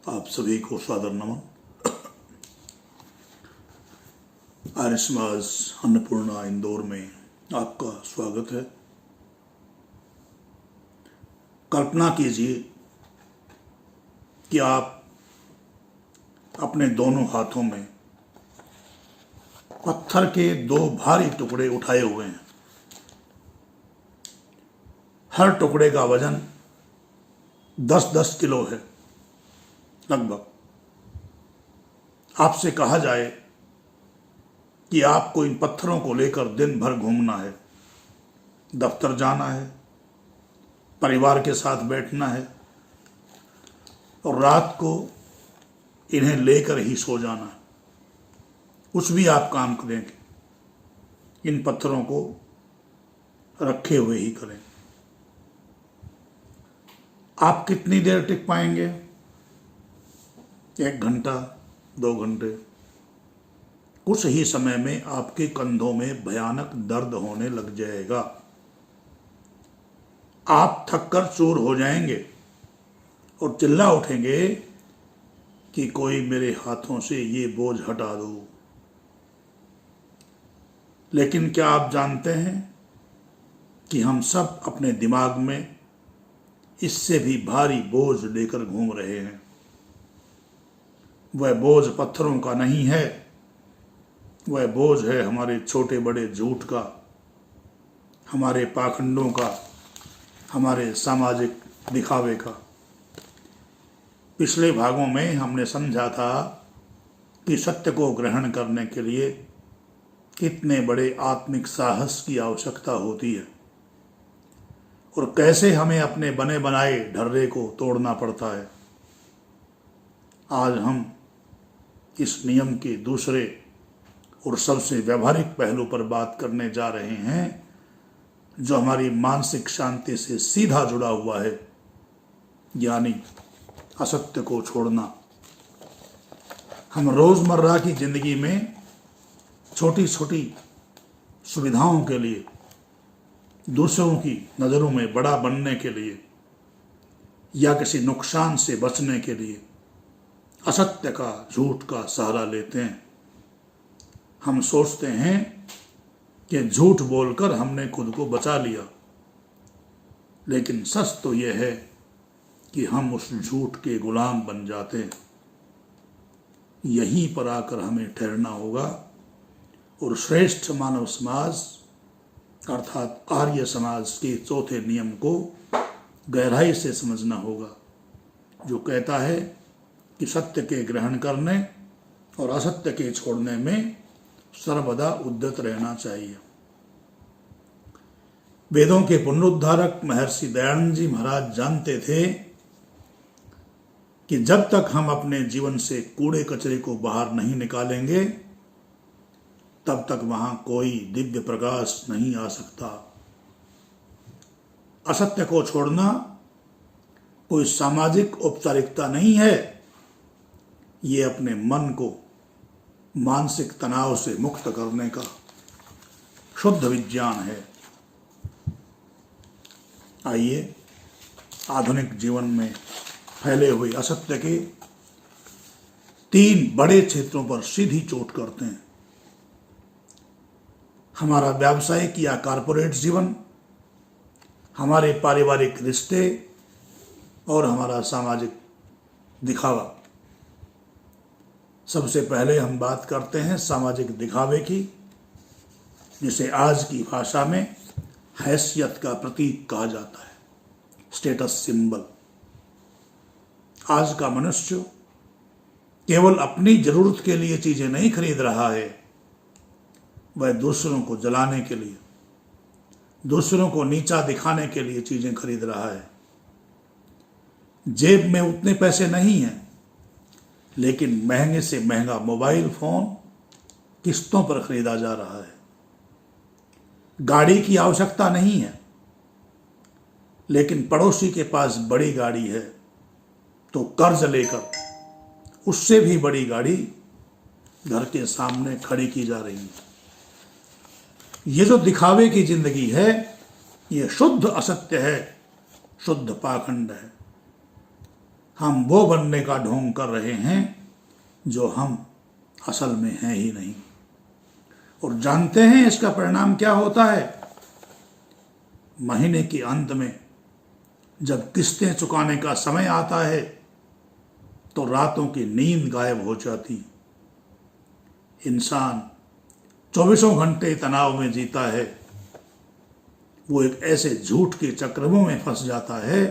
आप सभी को सादर नमन। आर्य समाज अन्नपूर्णा इंदौर में आपका स्वागत है। कल्पना कीजिए कि आप अपने दोनों हाथों में पत्थर के दो भारी टुकड़े उठाए हुए हैं। हर टुकड़े का वजन 10-10 किलो है लगभग। आपसे कहा जाए कि आपको इन पत्थरों को लेकर दिन भर घूमना है, दफ्तर जाना है, परिवार के साथ बैठना है और रात को इन्हें लेकर ही सो जाना है। कुछ भी आप काम करेंगे, इन पत्थरों को रखे हुए ही करें। आप कितनी देर टिक पाएंगे? 1 घंटा, 2 घंटे? कुछ ही समय में आपके कंधों में भयानक दर्द होने लग जाएगा। आप थककर चूर हो जाएंगे और चिल्ला उठेंगे कि कोई मेरे हाथों से ये बोझ हटा दो। लेकिन क्या आप जानते हैं कि हम सब अपने दिमाग में इससे भी भारी बोझ लेकर घूम रहे हैं। वह बोझ पत्थरों का नहीं है, वह बोझ है हमारे छोटे बड़े झूठ का, हमारे पाखंडों का, हमारे सामाजिक दिखावे का। पिछले भागों में हमने समझा था कि सत्य को ग्रहण करने के लिए कितने बड़े आत्मिक साहस की आवश्यकता होती है और कैसे हमें अपने बने बनाए ढर्रे को तोड़ना पड़ता है। आज हम इस नियम के दूसरे और सबसे व्यावहारिक पहलू पर बात करने जा रहे हैं, जो हमारी मानसिक शांति से सीधा जुड़ा हुआ है, यानी असत्य को छोड़ना। हम रोजमर्रा की जिंदगी में छोटी छोटी सुविधाओं के लिए, दूसरों की नजरों में बड़ा बनने के लिए या किसी नुकसान से बचने के लिए असत्य का, झूठ का सहारा लेते हैं। हम सोचते हैं कि झूठ बोलकर हमने खुद को बचा लिया, लेकिन सच तो यह है कि हम उस झूठ के गुलाम बन जाते हैं। यहीं पर आकर हमें ठहरना होगा और श्रेष्ठ मानव समाज अर्थात आर्य समाज के चौथे नियम को गहराई से समझना होगा, जो कहता है कि सत्य के ग्रहण करने और असत्य के छोड़ने में सर्वदा उद्यत रहना चाहिए। वेदों के पुनरुद्धारक महर्षि दयानंद जी महाराज जानते थे कि जब तक हम अपने जीवन से कूड़े कचरे को बाहर नहीं निकालेंगे, तब तक वहां कोई दिव्य प्रकाश नहीं आ सकता। असत्य को छोड़ना कोई सामाजिक औपचारिकता नहीं है, ये अपने मन को मानसिक तनाव से मुक्त करने का शुद्ध विज्ञान है। आइए आधुनिक जीवन में फैले हुए असत्य के 3 बड़े क्षेत्रों पर सीधी चोट करते हैं। हमारा व्यावसायिक या कॉरपोरेट जीवन, हमारे पारिवारिक रिश्ते और हमारा सामाजिक दिखावा। सबसे पहले हम बात करते हैं सामाजिक दिखावे की, जिसे आज की भाषा में हैसियत का प्रतीक कहा जाता है, स्टेटस सिंबल। आज का मनुष्य केवल अपनी जरूरत के लिए चीजें नहीं खरीद रहा है, वह दूसरों को जलाने के लिए, दूसरों को नीचा दिखाने के लिए चीजें खरीद रहा है। जेब में उतने पैसे नहीं हैं, लेकिन महंगे से महंगा मोबाइल फोन किस्तों पर खरीदा जा रहा है। गाड़ी की आवश्यकता नहीं है, लेकिन पड़ोसी के पास बड़ी गाड़ी है तो कर्ज लेकर उससे भी बड़ी गाड़ी घर के सामने खड़ी की जा रही है। ये जो दिखावे की जिंदगी है, ये शुद्ध असत्य है, शुद्ध पाखंड है। हम वो बनने का ढोंग कर रहे हैं जो हम असल में हैं ही नहीं। और जानते हैं इसका परिणाम क्या होता है? महीने के अंत में जब किस्तें चुकाने का समय आता है तो रातों की नींद गायब हो जाती। इंसान 24 घंटे तनाव में जीता है। वो एक ऐसे झूठ के चक्रव्यूह में फंस जाता है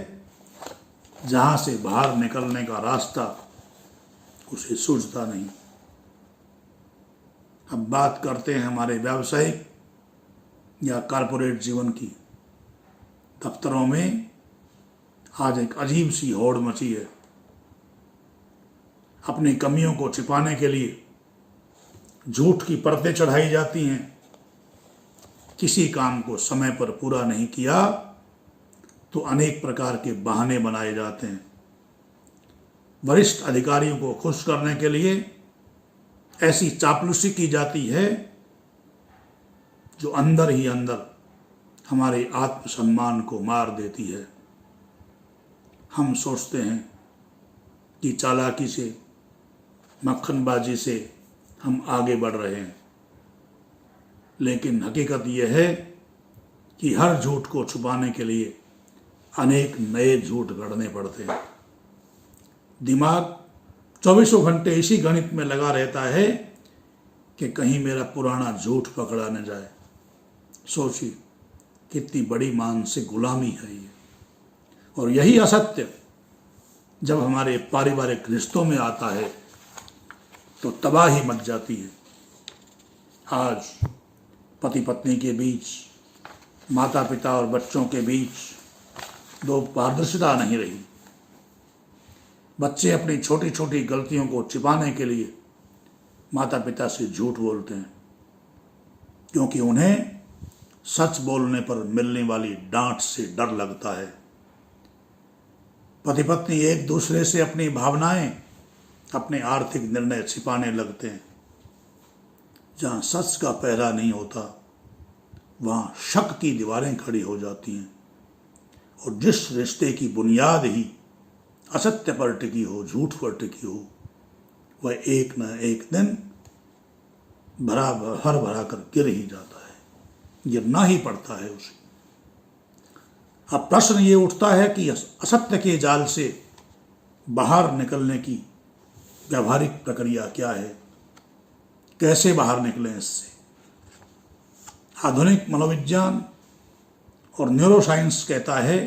जहां से बाहर निकलने का रास्ता उसे सूझता नहीं। अब बात करते हैं हमारे व्यावसायिक या कॉरपोरेट जीवन की। दफ्तरों में आज एक अजीब सी होड़ मची है। अपनी कमियों को छिपाने के लिए झूठ की परतें चढ़ाई जाती हैं। किसी काम को समय पर पूरा नहीं किया तो अनेक प्रकार के बहाने बनाए जाते हैं। वरिष्ठ अधिकारियों को खुश करने के लिए ऐसी चापलूसी की जाती है जो अंदर ही अंदर हमारे आत्मसम्मान को मार देती है। हम सोचते हैं कि चालाकी से, मक्खनबाजी से हम आगे बढ़ रहे हैं, लेकिन हकीकत यह है कि हर झूठ को छुपाने के लिए अनेक नए झूठ गढ़ने पड़ते हैं। दिमाग 24 घंटे इसी गणित में लगा रहता है कि कहीं मेरा पुराना झूठ पकड़ा न जाए। सोचिए कितनी बड़ी मानसिक गुलामी है ये। और यही असत्य जब हमारे पारिवारिक रिश्तों में आता है तो तबाही मच जाती है। आज पति पत्नी के बीच, माता पिता और बच्चों के बीच दो पारदर्शिता नहीं रही। बच्चे अपनी छोटी छोटी गलतियों को छिपाने के लिए माता पिता से झूठ बोलते हैं, क्योंकि उन्हें सच बोलने पर मिलने वाली डांट से डर लगता है। पति पत्नी एक दूसरे से अपनी भावनाएं, अपने आर्थिक निर्णय छिपाने लगते हैं। जहां सच का पहरा नहीं होता वहां शक की दीवारें खड़ी हो जाती हैं। और जिस रिश्ते की बुनियाद ही असत्य पर टिकी हो, झूठ पर टिकी हो, वह एक न एक दिन हर भरा कर गिर ही जाता है, गिरना ही पड़ता है उसे। अब प्रश्न ये उठता है कि असत्य के जाल से बाहर निकलने की व्यावहारिक प्रक्रिया क्या है? कैसे बाहर निकलें इससे? आधुनिक मनोविज्ञान और न्यूरोसाइंस कहता है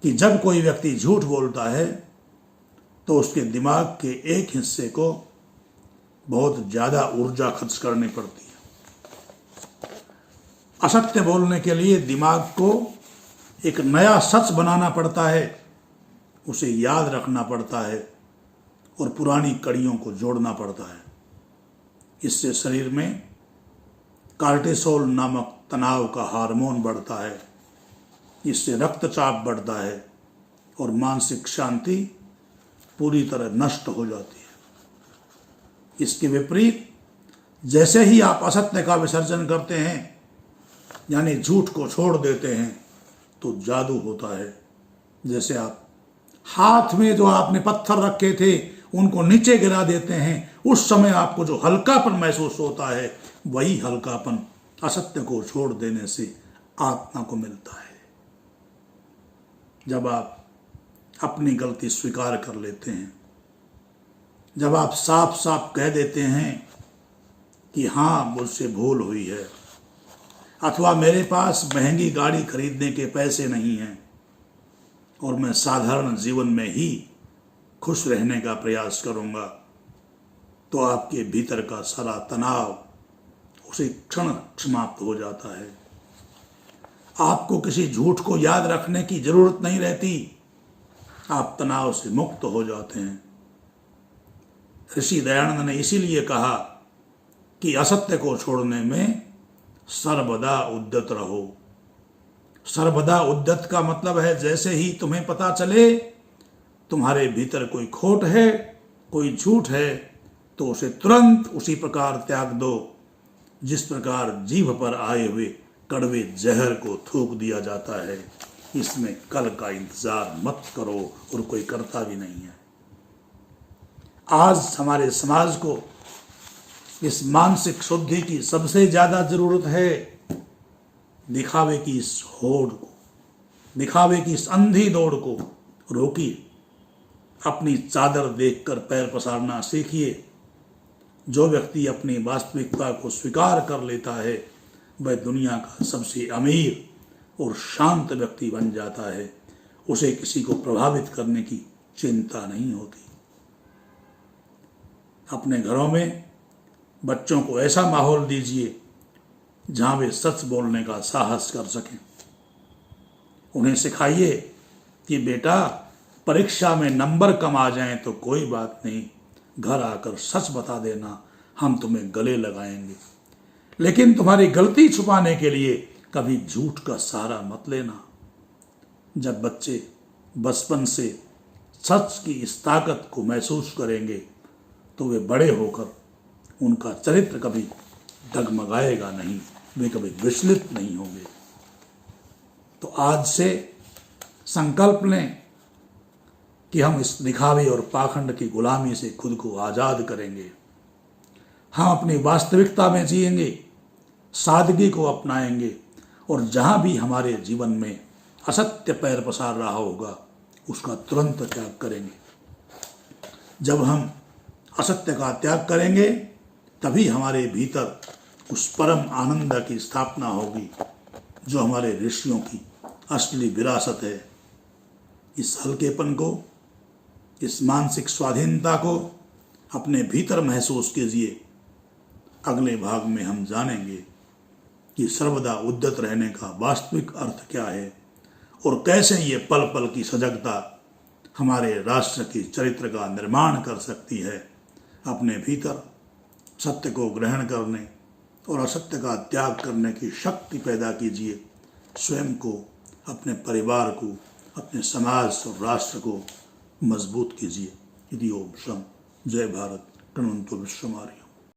कि जब कोई व्यक्ति झूठ बोलता है तो उसके दिमाग के एक हिस्से को बहुत ज़्यादा ऊर्जा खर्च करनी पड़ती है। असत्य बोलने के लिए दिमाग को एक नया सच बनाना पड़ता है, उसे याद रखना पड़ता है और पुरानी कड़ियों को जोड़ना पड़ता है। इससे शरीर में कार्टिसोल नामक तनाव का हार्मोन बढ़ता है, इससे रक्तचाप बढ़ता है और मानसिक शांति पूरी तरह नष्ट हो जाती है। इसके विपरीत जैसे ही आप असत्य का विसर्जन करते हैं, यानी झूठ को छोड़ देते हैं, तो जादू होता है। जैसे आप हाथ में जो आपने पत्थर रखे थे उनको नीचे गिरा देते हैं, उस समय आपको जो हल्कापन महसूस होता है, वही हल्कापन असत्य को छोड़ देने से आत्मा को मिलता है। जब आप अपनी गलती स्वीकार कर लेते हैं, जब आप साफ साफ कह देते हैं कि हाँ मुझसे भूल हुई है, अथवा मेरे पास महंगी गाड़ी खरीदने के पैसे नहीं हैं और मैं साधारण जीवन में ही खुश रहने का प्रयास करूंगा, तो आपके भीतर का सारा तनाव उसी क्षण समाप्त हो जाता है। आपको किसी झूठ को याद रखने की जरूरत नहीं रहती, आप तनाव से मुक्त हो जाते हैं। ऋषि दयानंद ने इसीलिए कहा कि असत्य को छोड़ने में सर्वदा उद्यत रहो। सर्वदा उद्यत का मतलब है जैसे ही तुम्हें पता चले तुम्हारे भीतर कोई खोट है, कोई झूठ है, तो उसे तुरंत उसी प्रकार त्याग दो जिस प्रकार जीभ पर आए हुए कड़वे जहर को थूक दिया जाता है। इसमें कल का इंतजार मत करो, और कोई करता भी नहीं है। आज हमारे समाज को इस मानसिक शुद्धि की सबसे ज्यादा जरूरत है। दिखावे की इस होड़ को, दिखावे की इस अंधी दौड़ को रोकिए। अपनी चादर देखकर पैर पसारना सीखिए। जो व्यक्ति अपनी वास्तविकता को स्वीकार कर लेता है वह दुनिया का सबसे अमीर और शांत व्यक्ति बन जाता है। उसे किसी को प्रभावित करने की चिंता नहीं होती। अपने घरों में बच्चों को ऐसा माहौल दीजिए जहां वे सच बोलने का साहस कर सकें। उन्हें सिखाइए कि बेटा, परीक्षा में नंबर कम आ जाएं तो कोई बात नहीं, घर आकर सच बता देना, हम तुम्हें गले लगाएंगे। लेकिन तुम्हारी गलती छुपाने के लिए कभी झूठ का सहारा मत लेना। जब बच्चे बचपन से सच की इस ताकत को महसूस करेंगे तो वे बड़े होकर उनका चरित्र कभी डगमगाएगा नहीं, वे कभी विचलित नहीं होंगे। तो आज से संकल्प लें कि हम इस दिखावे और पाखंड की गुलामी से खुद को आजाद करेंगे। हम अपनी वास्तविकता में जिएंगे, सादगी को अपनाएंगे, और जहां भी हमारे जीवन में असत्य पैर पसार रहा होगा उसका तुरंत त्याग करेंगे। जब हम असत्य का त्याग करेंगे तभी हमारे भीतर उस परम आनंद की स्थापना होगी जो हमारे ऋषियों की असली विरासत है। इस हल्केपन को, इस मानसिक स्वाधीनता को अपने भीतर महसूस कीजिए। अगले भाग में हम जानेंगे कि सर्वदा उद्यत रहने का वास्तविक अर्थ क्या है और कैसे ये पल पल की सजगता हमारे राष्ट्र की चरित्र का निर्माण कर सकती है। अपने भीतर सत्य को ग्रहण करने और असत्य का त्याग करने की शक्ति पैदा कीजिए। स्वयं को, अपने परिवार को, अपने समाज और राष्ट्र को मजबूत कीजिए। इति ओम शम। जय भारत। प्रणंतो विश्वमार्य।